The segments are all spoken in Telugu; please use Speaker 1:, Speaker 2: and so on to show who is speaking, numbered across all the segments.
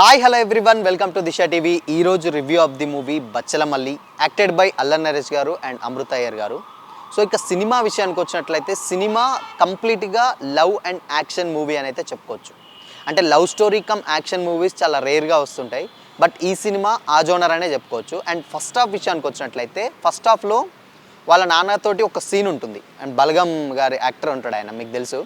Speaker 1: Hi hello everyone, welcome to Disha TV. ఈరోజు review of the movie Bachhalamalli, acted by Allari Naresh గారు అండ్ అమృత అయ్యర్ గారు. సో ఇక సినిమా విషయానికి వచ్చినట్లయితే సినిమా కంప్లీట్గా లవ్ అండ్ యాక్షన్ మూవీ అని అయితే చెప్పుకోవచ్చు. అంటే love story come action movies చాలా రేర్గా వస్తుంటాయి, బట్ ఈ సినిమా ఆ జోనర్ అనే చెప్పుకోవచ్చు. అండ్ ఫస్ట్ హాఫ్ విషయానికి వచ్చినట్లయితే ఫస్ట్ హాఫ్లో వాళ్ళ నాన్నతోటి ఒక సీన్ ఉంటుంది. అండ్ బలగం గారి యాక్టర్ ఉంటాడు, ఆయన మీకు తెలుసు.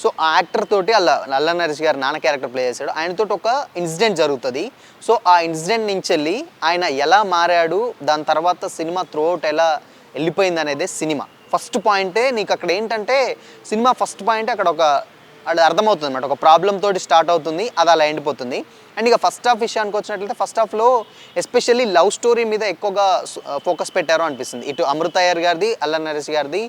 Speaker 1: సో ఆ యాక్టర్ తోటి అల్లరి నరేష్ గారు నాన్న క్యారెక్టర్ ప్లే చేశాడు. ఆయనతో ఒక ఇన్సిడెంట్ జరుగుతుంది. సో ఆ ఇన్సిడెంట్ నుంచి వెళ్ళి ఆయన ఎలా మారాడు, దాని తర్వాత సినిమా త్రూఅవుట్ ఎలా వెళ్ళిపోయింది అనేది సినిమా ఫస్ట్ పాయింటే. నీకు అక్కడ ఏంటంటే సినిమా ఫస్ట్ పాయింట్ అక్కడ అది అర్థమవుతుంది అనమాట. ఒక ప్రాబ్లమ్ తోటి స్టార్ట్ అవుతుంది, అది అలా ఎండిపోతుంది. అండ్ ఇక ఫస్ట్ హాఫ్ విషయానికి వచ్చినట్లయితే ఫస్ట్ హాఫ్లో ఎస్పెషల్లీ లవ్ స్టోరీ మీద ఎక్కువగా ఫోకస్ పెట్టారు అనిపిస్తుంది. ఇటు అమృత అయ్యర్ గారిది, అల్లరి నరేష్ గారిది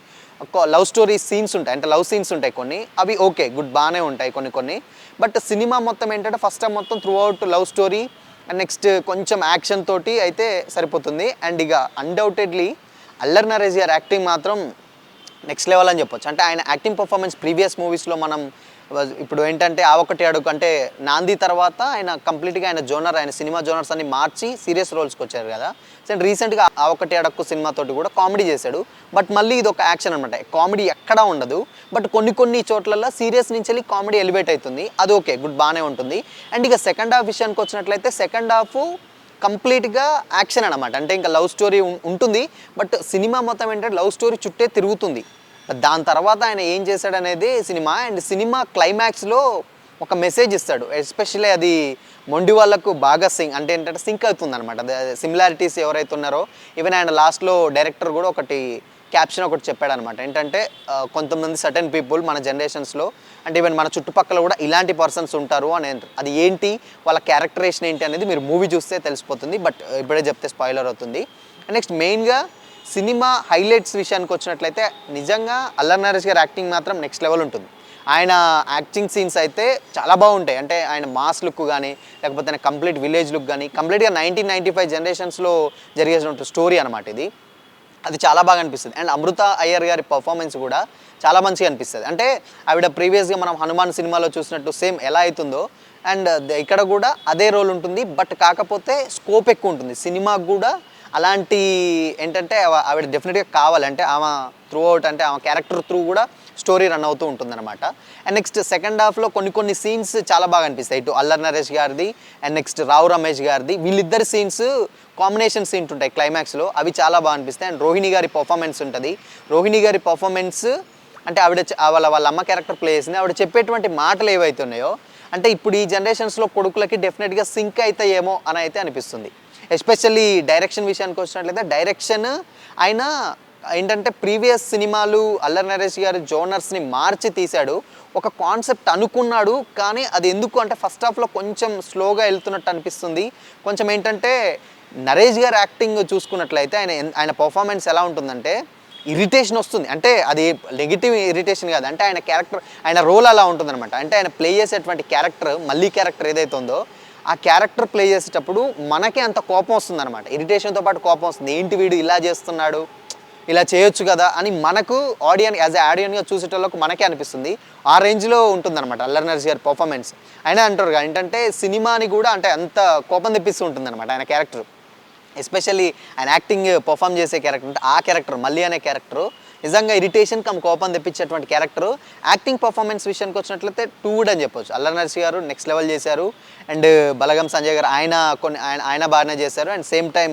Speaker 1: లవ్ స్టోరీ సీన్స్ ఉంటాయి, అంటే లవ్ సీన్స్ ఉంటాయి కొన్ని, అవి ఓకే గుడ్ బాగానే ఉంటాయి కొన్ని. బట్ సినిమా మొత్తం ఏంటంటే ఫస్ట్ హాఫ్ మొత్తం through out love story and next కొంచెం యాక్షన్ తోటి అయితే సరిపోతుంది. అండ్ ఇక అన్డౌటెడ్లీ అల్లరి నరేష్ గారి యాక్టింగ్ మాత్రం నెక్స్ట్ లెవెల్ అని చెప్పొచ్చు. అంటే ఆయన యాక్టింగ్ పర్ఫార్మెన్స్ ప్రీవియస్ మూవీస్లో మనం ఇప్పుడు ఏంటంటే ఆ ఒకటి అడుగు అంటే నాంది తర్వాత ఆయన కంప్లీట్గా ఆయన సినిమా జోనర్స్ అన్ని మార్చి సీరియస్ రోల్స్కి వచ్చారు కదా. సో రీసెంట్గా ఆ ఒకటి అడుగు సినిమాతోటి కూడా కామెడీ చేశాడు. బట్ మళ్ళీ ఇది ఒక యాక్షన్ అనమాట, కామెడీ ఎక్కడా ఉండదు. బట్ కొన్ని చోట్లలో సీరియస్ నుంచి వెళ్ళి కామెడీ ఎలివేట్ అవుతుంది, అది ఓకే గుడ్ బాగానే ఉంటుంది. అండ్ ఇక సెకండ్ హాఫ్ విషయానికి వచ్చినట్లయితే సెకండ్ హాఫ్ కంప్లీట్గా యాక్షన్ అనమాట. అంటే ఇంకా లవ్ స్టోరీ ఉంటుంది, బట్ సినిమా మొత్తం ఏంటంటే లవ్ స్టోరీ చుట్టే తిరుగుతుంది. దాని తర్వాత ఆయన ఏం చేశాడనేది సినిమా. అండ్ సినిమా క్లైమాక్స్లో ఒక మెసేజ్ ఇస్తాడు, ఎస్పెషల్లీ అది మొండి వాళ్ళకు బాగా అంటే ఏంటంటే సింక్ అవుతుంది అనమాట. సిమిలారిటీస్ ఎవరైతే ఉన్నారో ఈవెన్ ఆయన లాస్ట్లో డైరెక్టర్ కూడా ఒకటి క్యాప్షన్ ఒకటి చెప్పాడనమాట. ఏంటంటే కొంతమంది సర్టెన్ పీపుల్ మన జనరేషన్స్లో అంటే ఈవెన్ మన చుట్టుపక్కల కూడా ఇలాంటి పర్సన్స్ ఉంటారు అని. అది ఏంటి, వాళ్ళ క్యారెక్టరేషన్ ఏంటి అనేది మీరు మూవీ చూస్తే తెలిసిపోతుంది, బట్ ఇప్పుడే చెప్తే స్పాయిలర్ అవుతుంది. నెక్స్ట్ మెయిన్గా సినిమా హైలైట్స్ విషయానికి వచ్చినట్లయితే నిజంగా అల్లరి నరేష్ గారి యాక్టింగ్ మాత్రం నెక్స్ట్ లెవెల్ ఉంటుంది. ఆయన యాక్టింగ్ సీన్స్ అయితే చాలా బాగుంటాయి. అంటే ఆయన మాస్ లుక్ కానీ లేకపోతే ఆయన కంప్లీట్ విలేజ్ లుక్ కానీ కంప్లీట్గా 1995 జనరేషన్స్లో జరిగేటువంటి స్టోరీ అనమాట ఇది. అది చాలా బాగా అనిపిస్తుంది. అండ్ అమృత అయ్యర్ గారి పర్ఫార్మెన్స్ కూడా చాలా మంచిగా అనిపిస్తుంది. అంటే ఆవిడ ప్రీవియస్గా మనం హనుమాన్ సినిమాలో చూసినట్టు సేమ్ ఎలా అవుతుందో అండ్ ఇక్కడ కూడా అదే రోల్ ఉంటుంది. బట్ కాకపోతే స్కోప్ ఎక్కువ ఉంటుంది సినిమాకు కూడా. అలాంటి ఏంటంటే ఆవిడ డెఫినెట్గా కావాలంటే ఆమె త్రూ అవుట్ అంటే ఆమె క్యారెక్టర్ త్రూ కూడా స్టోరీ రన్ అవుతూ ఉంటుందన్నమాట. అండ్ నెక్స్ట్ సెకండ్ హాఫ్లో కొన్ని సీన్స్ చాలా బాగా అనిపిస్తాయి. ఇటు అల్లరి నరేష్ గారిది అండ్ నెక్స్ట్ రావు రమేష్ గారిది, వీళ్ళిద్దరి సీన్స్ కాంబినేషన్ సీన్స్ ఉంటాయి క్లైమాక్స్లో, అవి చాలా బాగా అనిపిస్తాయి. అండ్ రోహిణి గారి పర్ఫార్మెన్స్ ఉంటుంది. రోహిణి గారి పర్ఫార్మెన్స్ అంటే ఆవిడ వాళ్ళ అమ్మ క్యారెక్టర్ ప్లే చేసింది. ఆవిడ చెప్పేటువంటి మాటలు ఏవైతే ఉన్నాయో అంటే ఇప్పుడు ఈ జనరేషన్స్లో కొడుకులకి డెఫినెట్గా సింక్ అవుతాయేమో అని అయితే అనిపిస్తుంది. ఎస్పెషల్లీ డైరెక్షన్ విషయానికి వచ్చినట్లయితే డైరెక్షన్ ఆయన ఏంటంటే ప్రీవియస్ సినిమాలు అల్లరి నరేష్ గారి జోనర్స్ని మార్చి తీశాడు. ఒక కాన్సెప్ట్ అనుకున్నాడు, కానీ అది ఎందుకు అంటే ఫస్ట్ హాఫ్లో కొంచెం స్లోగా వెళ్తున్నట్టు అనిపిస్తుంది. కొంచెం ఏంటంటే నరేష్ గారి యాక్టింగ్ చూసుకున్నట్లయితే ఆయన పర్ఫార్మెన్స్ ఎలా ఉంటుందంటే ఇరిటేషన్ వస్తుంది. అంటే అది నెగిటివ్ ఇరిటేషన్ కాదు, అంటే ఆయన క్యారెక్టర్ ఆయన రోల్ అలా ఉంటుందన్నమాట. అంటే ఆయన ప్లే చేసేటువంటి క్యారెక్టర్ మళ్ళీ క్యారెక్టర్ ఏదైతే ఉందో ఆ క్యారెక్టర్ ప్లే చేసేటప్పుడు మనకే అంత కోపం వస్తుంది అనమాట. ఇరిటేషన్తో పాటు కోపం వస్తుంది, ఏంటి వీడు ఇలా చేస్తున్నాడు, ఇలా చేయొచ్చు కదా అని మనకు యాజ్ ఎ ఆడియన్గా చూసేటోళ్ళకు మనకే అనిపిస్తుంది. ఆ రేంజ్లో ఉంటుందన్నమాట అల్లరి నరేష్ గారి పర్ఫార్మెన్స్. అయినా అంటారు ఏంటంటే సినిమాని కూడా అంటే అంత కోపం తెప్పిస్తూ ఉంటుందన్నమాట ఆయన క్యారెక్టర్. ఎస్పెషల్లీ ఆయన యాక్టింగ్ పర్ఫామ్ చేసే క్యారెక్టర్ అంటే ఆ క్యారెక్టర్ మళ్ళీ అనే క్యారెక్టరు నిజంగా ఇరిటేషన్ కోపం తెప్పించేటువంటి క్యారెక్టర్. యాక్టింగ్ పర్ఫార్మెన్స్ విషయానికి వచ్చినట్లయితే టూ గుడ్ అని చెప్పొచ్చు. అల్లరి నరేష్ గారు నెక్స్ట్ లెవెల్ చేశారు. అండ్ బలగం సంజయ్ గారు ఆయన బాగానే చేశారు. అండ్ సేమ్ టైం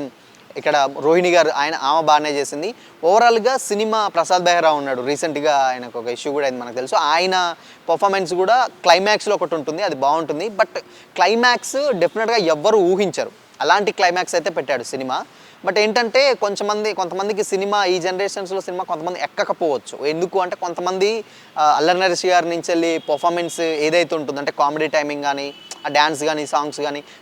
Speaker 1: ఇక్కడ రోహిణి గారు ఆమె బాగానే చేసింది. ఓవరాల్గా సినిమా ప్రసాద్ బెహ్రా ఉన్నాడు, రీసెంట్గా ఆయనకు ఒక ఇష్యూ కూడా అయింది మనకు తెలుసు. ఆయన పర్ఫార్మెన్స్ కూడా క్లైమాక్స్లో ఒకటి ఉంటుంది, అది బాగుంటుంది. బట్ క్లైమాక్స్ డెఫినెట్గా ఎవ్వరు ఊహించరు, అలాంటి క్లైమాక్స్ అయితే పెట్టాడు సినిమా. బట్ ఏంటంటే కొంతమందికి సినిమా ఈ జనరేషన్స్లో సినిమా కొంతమంది ఎక్కకపోవచ్చు. ఎందుకు అంటే కొంతమంది అల్లరి నరేష్ గారి నుంచి వెళ్ళి పర్ఫార్మెన్స్ ఏదైతే ఉంటుందో అంటే కామెడీ టైమింగ్ కానీ ఆ డ్యాన్స్ కానీ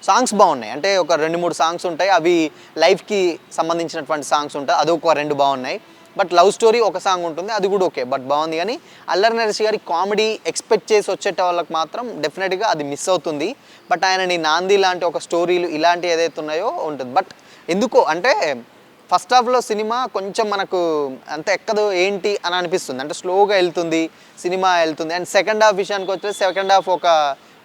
Speaker 1: సాంగ్స్ బాగున్నాయి. అంటే ఒక 2-3 సాంగ్స్ ఉంటాయి, అవి లైఫ్కి సంబంధించినటువంటి సాంగ్స్ ఉంటాయి, అది ఒక 2 బాగున్నాయి. బట్ లవ్ స్టోరీ ఒక సాంగ్ ఉంటుంది, అది కూడా ఓకే బట్ బాగుంది. కానీ అల్లరి నరేష్ గారి కామెడీ ఎక్స్పెక్ట్ చేసి వచ్చేట వాళ్ళకి మాత్రం డెఫినెట్గా అది మిస్ అవుతుంది. బట్ ఆయనని నాంది లాంటి ఒక స్టోరీలు ఇలాంటి ఏదైతే ఉన్నాయో ఉంటుంది. బట్ ఎందుకో అంటే ఫస్ట్ హాఫ్లో సినిమా కొంచెం మనకు అంత ఎక్కదు ఏంటి అని అనిపిస్తుంది, అంటే స్లోగా వెళ్తుంది సినిమా వెళ్తుంది. అండ్ సెకండ్ హాఫ్ విషయానికి వచ్చేసి సెకండ్ హాఫ్ ఒక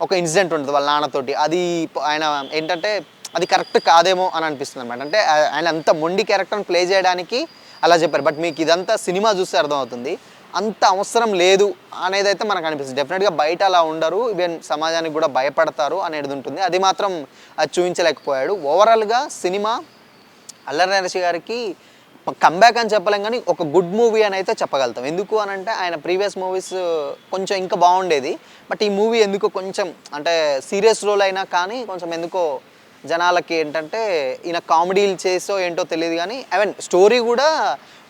Speaker 1: ఒక ఇన్సిడెంట్ ఉంటుంది వాళ్ళ నాన్నతోటి, అది ఆయన ఏంటంటే అది కరెక్ట్ కాదేమో అని అనిపిస్తుంది అనమాట. అంటే ఆయన అంత మొండి క్యారెక్టర్ని ప్లే చేయడానికి అలా చెప్పారు. బట్ మీకు ఇదంతా సినిమా చూస్తే అర్థమవుతుంది అంత అవసరం లేదు అనేది అయితే మనకు అనిపిస్తుంది. డెఫినెట్గా బయట అలా ఉండరు, ఈవెన్ సమాజానికి కూడా భయపడతారు అనేది ఉంటుంది. అది మాత్రం అది చూపించలేకపోయాడు. ఓవరాల్గా సినిమా అల్లరి నరేష్ గారికి కంబ్యాక్ అని చెప్పలేం కానీ ఒక గుడ్ మూవీ అని అయితే చెప్పగలుగుతాం. ఎందుకు అని అంటే ఆయన ప్రీవియస్ మూవీస్ కొంచెం ఇంకా బాగుండేది. బట్ ఈ మూవీ ఎందుకో కొంచెం అంటే సీరియస్ రోల్ అయినా కానీ కొంచెం ఎందుకో జనాలకి ఏంటంటే ఈయన కామెడీలు చేసో ఏంటో తెలియదు కానీ ఈవెన్ స్టోరీ కూడా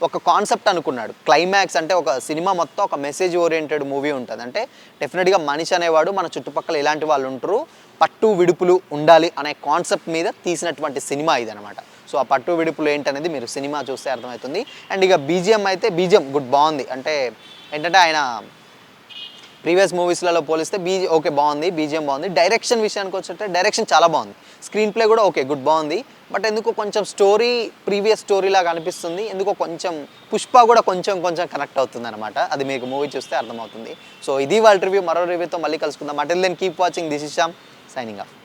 Speaker 1: ఒక కాన్సెప్ట్ అనుకున్నాడు. క్లైమాక్స్ అంటే ఒక సినిమా మొత్తం ఒక మెసేజ్ ఓరియంటెడ్ మూవీ ఉంటుంది. అంటే డెఫినెట్గా మనిషి అనేవాడు మన చుట్టుపక్కల ఇలాంటి వాళ్ళు ఉంటారు, పట్టు విడుపులు ఉండాలి అనే కాన్సెప్ట్ మీద తీసినటువంటి సినిమా ఇదనమాట. సో ఆ పట్టు విడుపులు ఏంటనేది మీరు సినిమా చూస్తే అర్థమవుతుంది. అండ్ ఇక బీజిఎం అయితే బీజిఎం గుడ్ బాగుంది. అంటే ఏంటంటే ఆయన ప్రీవియస్ మూవీస్లలో పోలిస్తే ఓకే బాగుంది, బీజిఎం బాగుంది. డైరెక్షన్ విషయానికి వచ్చేస్తే డైరెక్షన్ చాలా బాగుంది. స్క్రీన్ ప్లే కూడా ఓకే గుడ్ బాగుంది. బట్ ఎందుకో కొంచెం స్టోరీ ప్రీవియస్ స్టోరీ లాగా అనిపిస్తుంది. ఎందుకో కొంచెం పుష్ప కూడా కొంచెం కనెక్ట్ అవుతుంది అనమాట. అది మీకు మూవీ చూస్తే అర్థమవుతుంది. సో ఇది వాళ్ళ రివ్యూ. మరో రివ్యూతో మళ్ళీ కలుసుకుందాం. Till then keep watching. This is Shyam signing of.